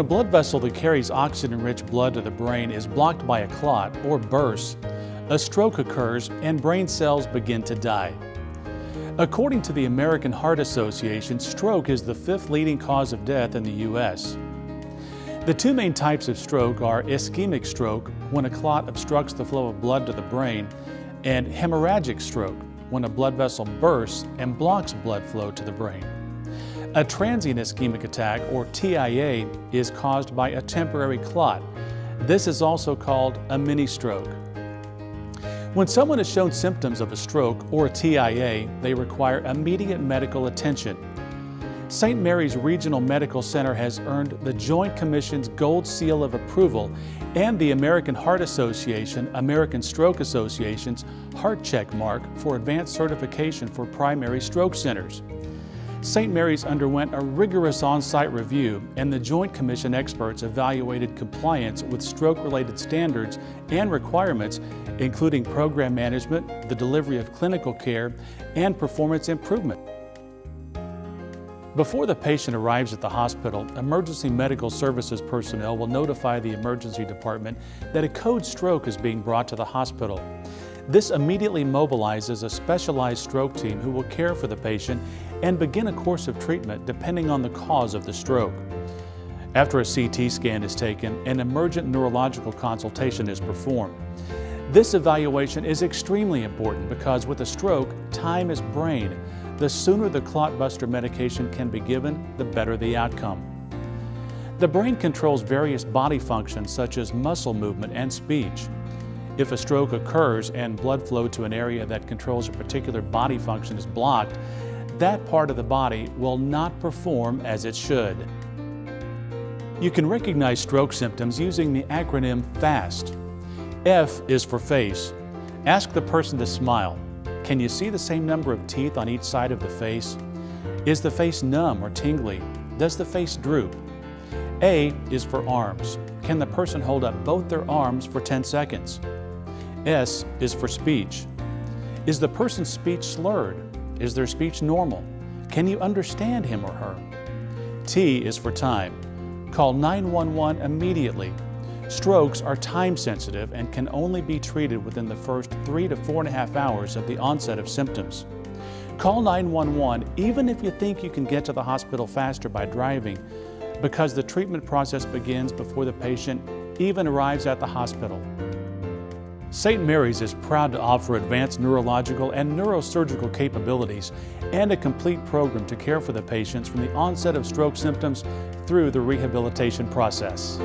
a blood vessel that carries oxygen-rich blood to the brain is blocked by a clot or bursts, a stroke occurs and brain cells begin to die. According to the American Heart Association, stroke is the 5th leading cause of death in the U.S. The two main types of stroke are ischemic stroke, when a clot obstructs the flow of blood to the brain, and hemorrhagic stroke, when a blood vessel bursts and blocks blood flow to the brain. A transient ischemic attack, or TIA, is caused by a temporary clot. This is also called a mini-stroke. When someone has shown symptoms of a stroke or a TIA, they require immediate medical attention. St. Mary's Regional Medical Center has earned the Joint Commission's Gold Seal of Approval and the American Heart Association, American Stroke Association's Heart Check mark for advanced certification for primary stroke centers. St. Mary's underwent a rigorous on-site review, and the Joint Commission experts evaluated compliance with stroke-related standards and requirements, including program management, the delivery of clinical care, and performance improvement. Before the patient arrives at the hospital, emergency medical services personnel will notify the emergency department that a code stroke is being brought to the hospital. This immediately mobilizes a specialized stroke team who will care for the patient and begin a course of treatment depending on the cause of the stroke. After a CT scan is taken, an emergent neurological consultation is performed. This evaluation is extremely important because with a stroke, time is brain. The sooner the clot buster medication can be given, the better the outcome. The brain controls various body functions such as muscle movement and speech. If a stroke occurs and blood flow to an area that controls a particular body function is blocked, that part of the body will not perform as it should. You can recognize stroke symptoms using the acronym FAST. F is for face. Ask the person to smile. Can you see the same number of teeth on each side of the face? Is the face numb or tingly? Does the face droop? A is for arms. Can the person hold up both their arms for 10 seconds? S is for speech. Is the person's speech slurred? Is their speech normal? Can you understand him or her? T is for time. Call 911 immediately. Strokes are time sensitive and can only be treated within the first 3 to 4.5 hours of the onset of symptoms. Call 911 even if you think you can get to the hospital faster by driving, because the treatment process begins before the patient even arrives at the hospital. St. Mary's is proud to offer advanced neurological and neurosurgical capabilities and a complete program to care for the patients from the onset of stroke symptoms through the rehabilitation process.